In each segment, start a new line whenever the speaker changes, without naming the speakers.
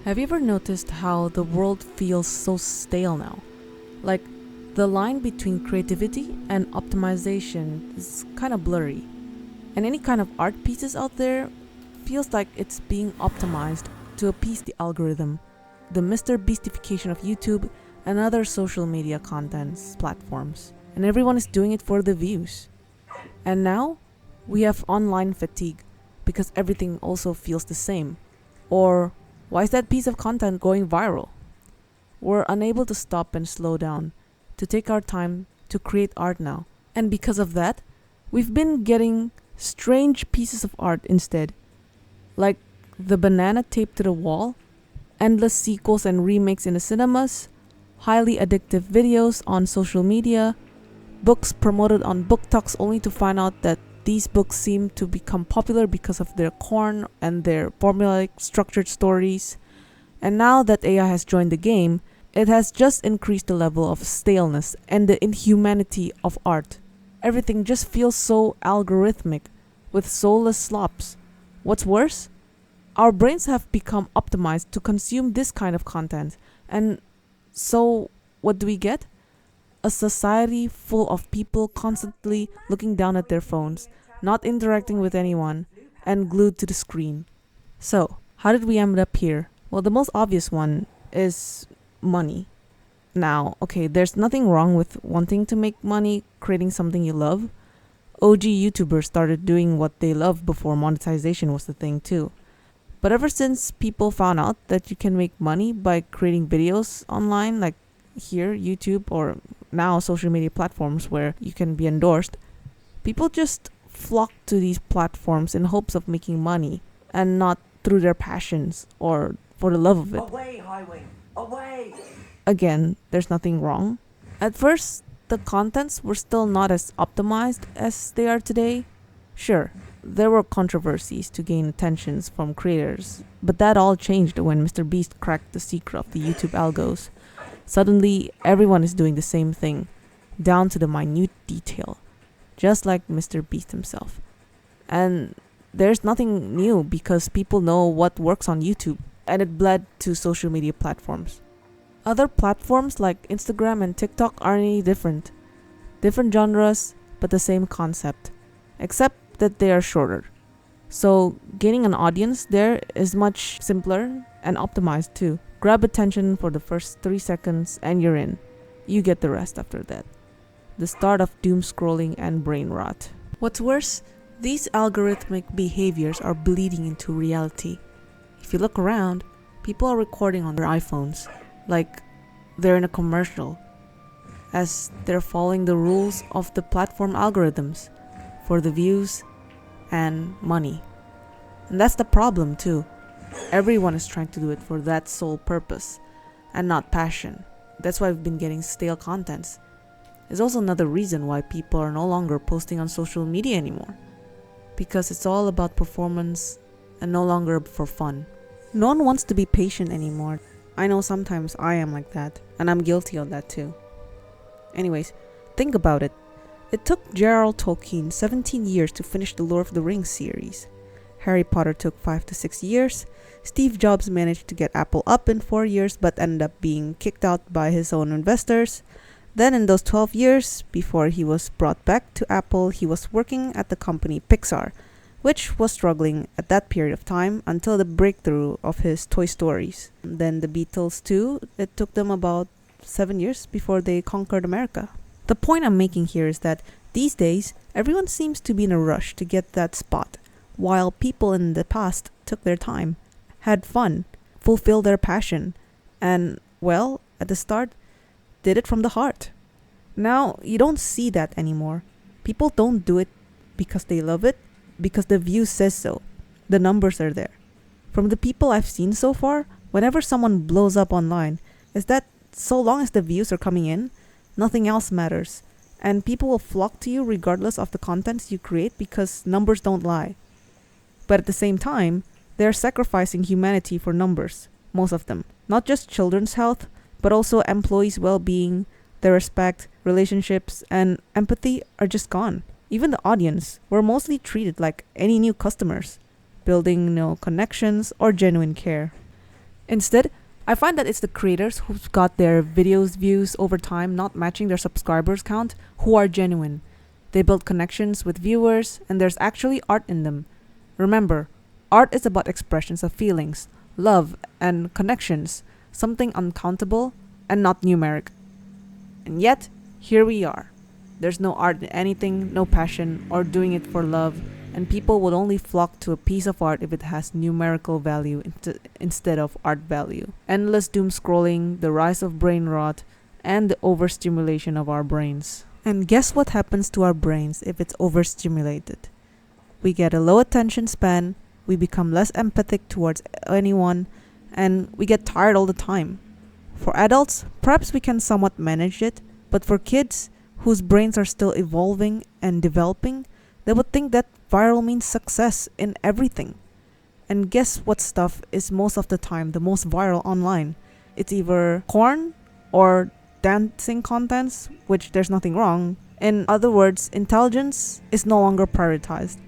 Have you ever noticed how the world feels so stale now? Like, the line between creativity and optimization is kind of blurry, and any kind of art pieces out there feels like it's being optimized to appease the algorithm, the Mr. Beastification of YouTube and other social media contents platforms. And everyone is doing it for the views. And now we have online fatigue because everything also feels the same. Or why is that piece of content going viral? We're unable to stop and slow down, to take our time to create art now. And because of that, we've been getting strange pieces of art instead. Like the banana taped to the wall, endless sequels and remakes in the cinemas, highly addictive videos on social media, books promoted on book talks only to find out that these books seem to become popular because of their corn and their formulaic structured stories. And now that AI has joined the game, it has just increased the level of staleness and the inhumanity of art. Everything just feels so algorithmic, with soulless slops. What's worse? Our brains have become optimized to consume this kind of content. And so, what do we get? A society full of people constantly looking down at their phones, not interacting with anyone, and glued to the screen. So, how did we end up here? Well, the most obvious one is money. Now, okay, there's nothing wrong with wanting to make money creating something you love. OG YouTubers started doing what they love before monetization was the thing too. But ever since people found out that you can make money by creating videos online, like here, YouTube, or now social media platforms where you can be endorsed, people just flock to these platforms in hopes of making money and not through their passions or for the love of it.
Away, highway! Away!
Again, there's nothing wrong. At first, the contents were still not as optimized as they are today. Sure, there were controversies to gain attentions from creators, but that all changed when Mr. Beast cracked the secret of the YouTube algos. Suddenly, everyone is doing the same thing, down to the minute detail, just like Mr. Beast himself. And there's nothing new because people know what works on YouTube, and it bled to social media platforms. Other platforms like Instagram and TikTok aren't any different. Different genres, but the same concept, except that they are shorter. So, gaining an audience there is much simpler and optimized too. Grab attention for the first 3 seconds and you're in. You get the rest after that. The start of doom scrolling and brain rot. What's worse, these algorithmic behaviors are bleeding into reality. If you look around, people are recording on their iPhones like they're in a commercial, as they're following the rules of the platform algorithms for the views and money. And that's the problem too. Everyone is trying to do it for that sole purpose and not passion. That's why we've been getting stale contents. It's also another reason why people are no longer posting on social media anymore, because it's all about performance and no longer for fun. No one wants to be patient anymore. I know sometimes I am like that, and I'm guilty of that too. Anyways, think about it. It took J.R.R. Tolkien 17 years to finish the Lord of the Rings series. Harry Potter took 5 to 6 years. Steve Jobs managed to get Apple up in 4 years but ended up being kicked out by his own investors. Then in those 12 years, before he was brought back to Apple, he was working at the company Pixar, which was struggling at that period of time until the breakthrough of his Toy Stories. Then the Beatles too, it took them about 7 years before they conquered America. The point I'm making here is that these days, everyone seems to be in a rush to get that spot, while people in the past took their time, had fun, fulfilled their passion, and, well, at the start, did it from the heart. Now, you don't see that anymore. People don't do it because they love it, because the view says so. The numbers are there. From the people I've seen so far, whenever someone blows up online, is that so long as the views are coming in, nothing else matters. And people will flock to you regardless of the contents you create because numbers don't lie. But at the same time, they're sacrificing humanity for numbers, most of them. Not just children's health, but also employees' well-being, their respect, relationships, and empathy are just gone. Even the audience were mostly treated like any new customers, building no connections or genuine care. Instead, I find that it's the creators who've got their videos views over time not matching their subscribers count who are genuine. They build connections with viewers and there's actually art in them. Remember, art is about expressions of feelings, love, and connections, something uncountable and not numeric. And yet, here we are. There's no art in anything, no passion, or doing it for love, and people would only flock to a piece of art if it has numerical value instead of art value. Endless doom scrolling, the rise of brain rot, and the overstimulation of our brains. And guess what happens to our brains if it's overstimulated? We get a low attention span, we become less empathic towards anyone, and we get tired all the time. For adults, perhaps we can somewhat manage it, but for kids, whose brains are still evolving and developing, they would think that viral means success in everything. And guess what stuff is most of the time the most viral online? It's either porn or dancing contents, which there's nothing wrong. In other words, intelligence is no longer prioritized.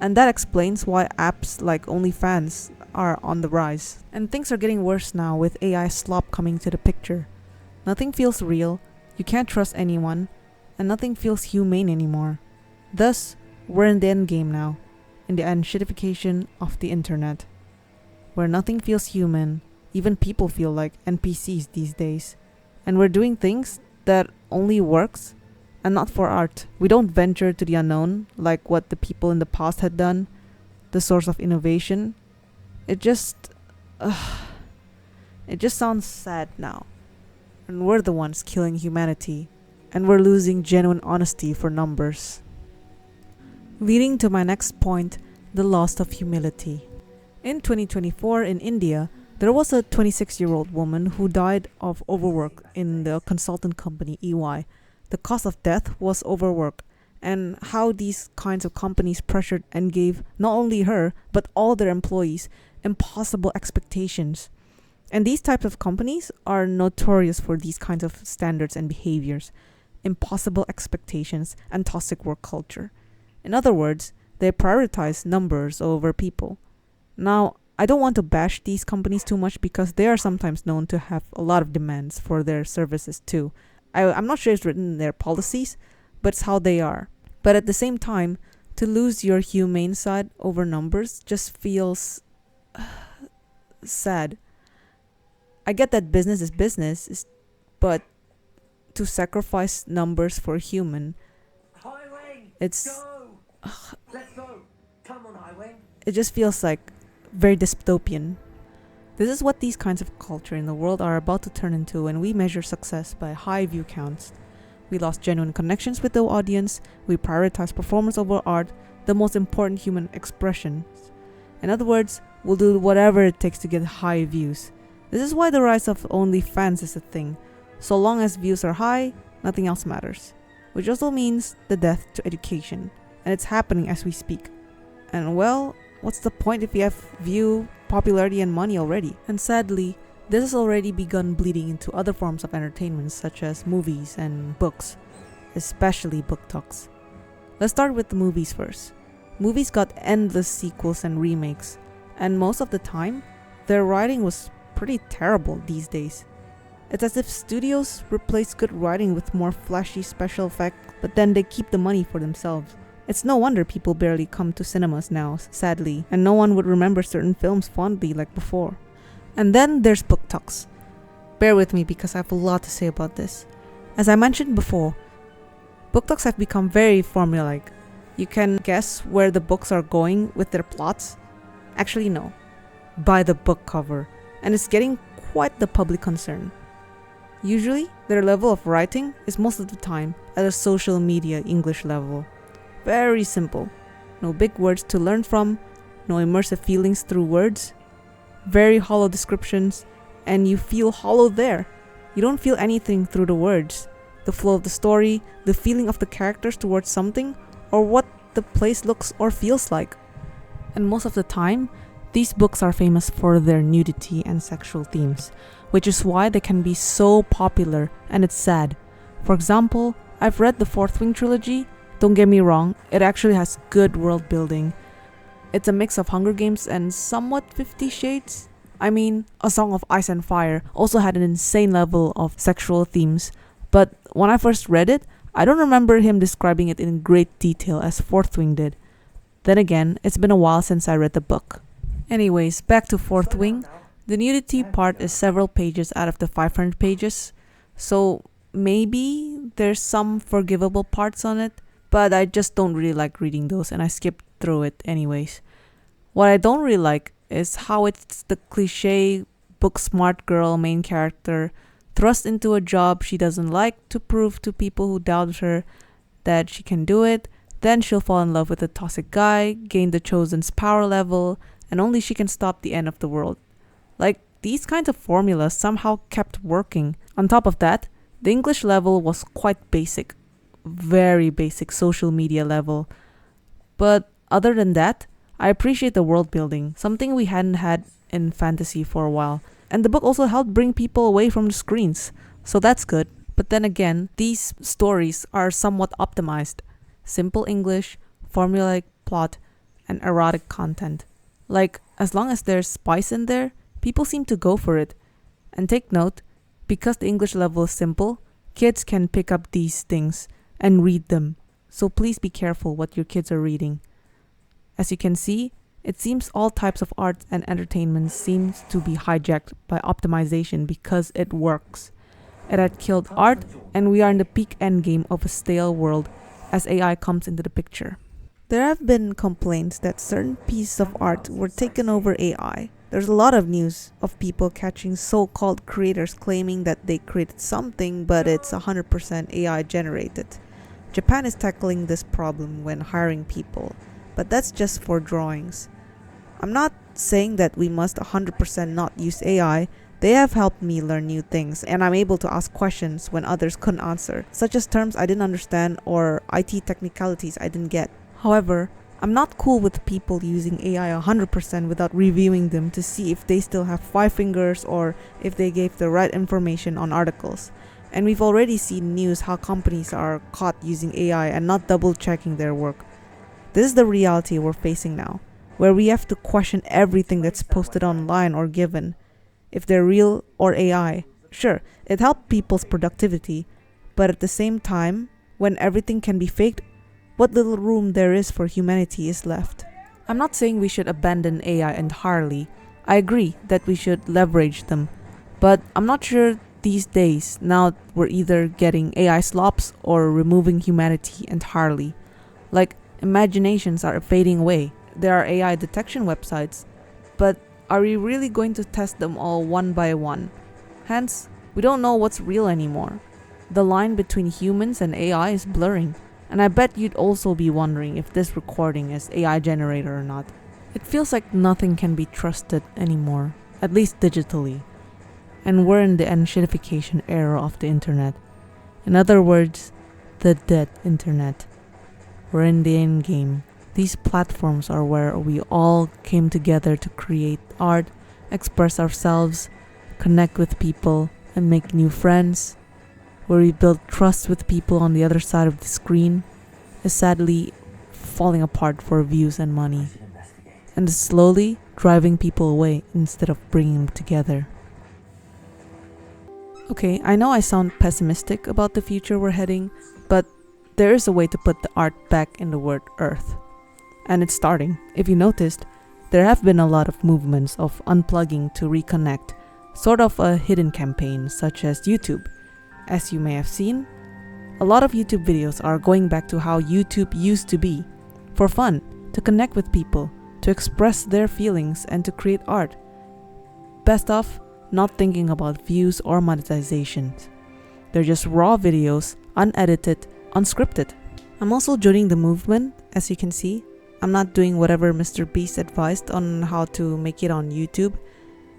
And that explains why apps like OnlyFans are on the rise. And things are getting worse now with AI slop coming to the picture. Nothing feels real, you can't trust anyone, and nothing feels humane anymore. Thus, we're in the end game now, in the unshitification of the internet, where nothing feels human, even people feel like NPCs these days. And we're doing things that only works and not for art. We don't venture to the unknown like what the people in the past had done, the source of innovation. It just sounds sad now. And we're the ones killing humanity, and we're losing genuine honesty for numbers. Leading to my next point, the loss of humility. In 2024 in India, there was a 26-year-old woman who died of overwork in the consultant company EY. The cause of death was overwork, and how these kinds of companies pressured and gave not only her, but all their employees impossible expectations. And these types of companies are notorious for these kinds of standards and behaviors, impossible expectations, and toxic work culture. In other words, they prioritize numbers over people. Now, I don't want to bash these companies too much because they are sometimes known to have a lot of demands for their services too. I'm not sure it's written in their policies, but it's how they are. But at the same time, to lose your humane side over numbers just feels sad. I get that business is business, but to sacrifice numbers for human,
Highway!
it's
Go! Let's go! Come on, Highway!
it just feels like very dystopian. This is what these kinds of culture in the world are about to turn into when we measure success by high view counts. We lost genuine connections with the audience, we prioritize performance over art, the most important human expressions. In other words, we'll do whatever it takes to get high views. This is why the rise of OnlyFans is a thing. So long as views are high, nothing else matters. Which also means the death to education. And it's happening as we speak. And well, what's the point if you have view, popularity, and money already? And sadly, this has already begun bleeding into other forms of entertainment such as movies and books, especially book talks. Let's start with the movies first. Movies got endless sequels and remakes, and most of the time, their writing was pretty terrible these days. It's as if studios replace good writing with more flashy special effects, but then they keep the money for themselves. It's no wonder people barely come to cinemas now, sadly, and no one would remember certain films fondly like before. And then there's book talks. Bear with me because I have a lot to say about this. As I mentioned before, book talks have become very formulaic. You can guess where the books are going with their plots. Actually, no. By the book cover. And it's getting quite the public concern. Usually, their level of writing is most of the time at a social media English level. Very simple. No big words to learn from, no immersive feelings through words, very hollow descriptions, and you feel hollow there. You don't feel anything through the words, the flow of the story, the feeling of the characters towards something, or what the place looks or feels like. And most of the time, these books are famous for their nudity and sexual themes, which is why they can be so popular, and it's sad. For example, I've read the Fourth Wing trilogy. Don't get me wrong, it actually has good world building. It's a mix of Hunger Games and somewhat 50 Shades, I mean, A Song of Ice and Fire also had an insane level of sexual themes, but when I first read it, I don't remember him describing it in great detail as Fourth Wing did. Then again, it's been a while since I read the book. Anyways, back to Fourth Wing. The nudity part is several pages out of the 500 pages, so maybe there's some forgivable parts on it, but I just don't really like reading those and I skipped through it anyways. What I don't really like is how it's the cliche book smart girl main character thrust into a job she doesn't like to prove to people who doubt her that she can do it. Then she'll fall in love with a toxic guy, gain the Chosen's power level, and only she can stop the end of the world. Like, these kinds of formulas somehow kept working. On top of that, the English level was quite basic. Very basic social media level. But other than that, I appreciate the world building, something we hadn't had in fantasy for a while. And the book also helped bring people away from the screens, so that's good. But then again, these stories are somewhat optimized. Simple English, formulaic plot, and erotic content. Like, as long as there's spice in there, people seem to go for it. And take note, because the English level is simple, kids can pick up these things and read them. So please be careful what your kids are reading. As you can see, it seems all types of art and entertainment seems to be hijacked by optimization because it works. It had killed art, and we are in the peak endgame of a stale world as AI comes into the picture. There have been complaints that certain pieces of art were taken over AI. There's a lot of news of people catching so-called creators claiming that they created something but it's 100% AI generated. Japan is tackling this problem when hiring people, but that's just for drawings. I'm not saying that we must 100% not use AI. They have helped me learn new things, and I'm able to ask questions when others couldn't answer, such as terms I didn't understand or IT technicalities I didn't get. However, I'm not cool with people using AI 100% without reviewing them to see if they still have 5 fingers or if they gave the right information on articles. And we've already seen news how companies are caught using AI and not double checking their work. This is the reality we're facing now, where we have to question everything that's posted online or given. If they're real or AI, sure, it helped people's productivity, but at the same time, when everything can be faked, what little room there is for humanity is left. I'm not saying we should abandon AI entirely. I agree that we should leverage them, but I'm not sure these days now we're either getting AI slops or removing humanity entirely. Like, imaginations are fading away. There are AI detection websites, but are we really going to test them all one by one? Hence, we don't know what's real anymore. The line between humans and AI is blurring, and I bet you'd also be wondering if this recording is AI generated or not. It feels like nothing can be trusted anymore, at least digitally. And we're in the unshitification era of the internet. In other words, the dead internet. We're in the end game. These platforms are where we all came together to create art, express ourselves, connect with people, and make new friends. Where we build trust with people on the other side of the screen is sadly falling apart for views and money, and is slowly driving people away instead of bringing them together. Okay, I know I sound pessimistic about the future we're heading, but there is a way to put the art back in the word Earth. And it's starting. If you noticed, there have been a lot of movements of unplugging to reconnect, sort of a hidden campaign such as YouTube. As you may have seen, a lot of YouTube videos are going back to how YouTube used to be, for fun, to connect with people, to express their feelings, and to create art. Best of, not thinking about views or monetizations. They're just raw videos, unedited, unscripted. I'm also joining the movement, as you can see. I'm not doing whatever Mr. Beast advised on how to make it on YouTube.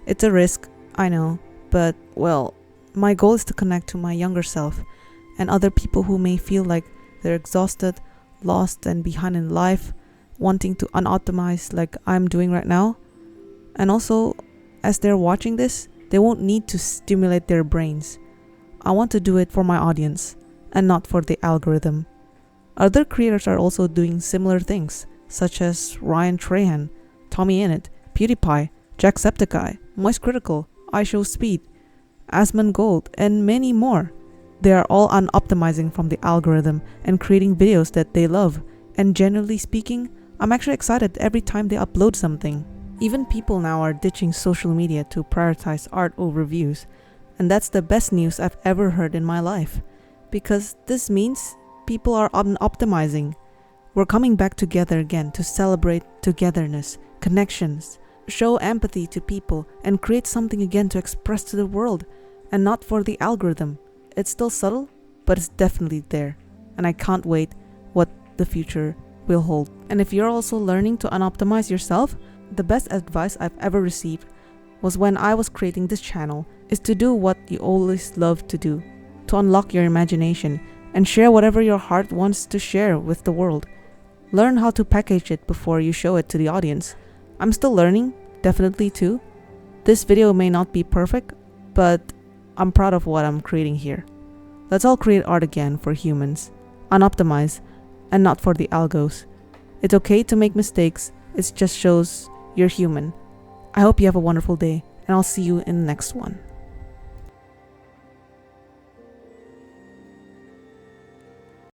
It's a risk, I know, but well, my goal is to connect to my younger self and other people who may feel like they're exhausted, lost, and behind in life, wanting to unoptimize like I'm doing right now. And also, as they're watching this, they won't need to stimulate their brains. I want to do it for my audience and not for the algorithm. Other creators are also doing similar things, such as Ryan Trahan, Tommy Innit, PewDiePie, Jacksepticeye, Moist Critical, iShowSpeed, Asmongold, and many more. They are all unoptimizing from the algorithm and creating videos that they love. And generally speaking, I'm actually excited every time they upload something. Even people now are ditching social media to prioritize art over views. And that's the best news I've ever heard in my life. Because this means people are optimizing. We're coming back together again to celebrate togetherness, connections, show empathy to people, and create something again to express to the world, and not for the algorithm. It's still subtle, but it's definitely there, and I can't wait what the future will hold. And if you're also learning to unoptimize yourself, the best advice I've ever received was when I was creating this channel is to do what you always love to do, to unlock your imagination and share whatever your heart wants to share with the world. Learn how to package it before you show it to the audience. I'm still learning, definitely too. This video may not be perfect, but I'm proud of what I'm creating here. Let's all create art again for humans, unoptimized, and not for the algos. It's okay to make mistakes, it just shows you're human. I hope you have a wonderful day, and I'll see you in the next one.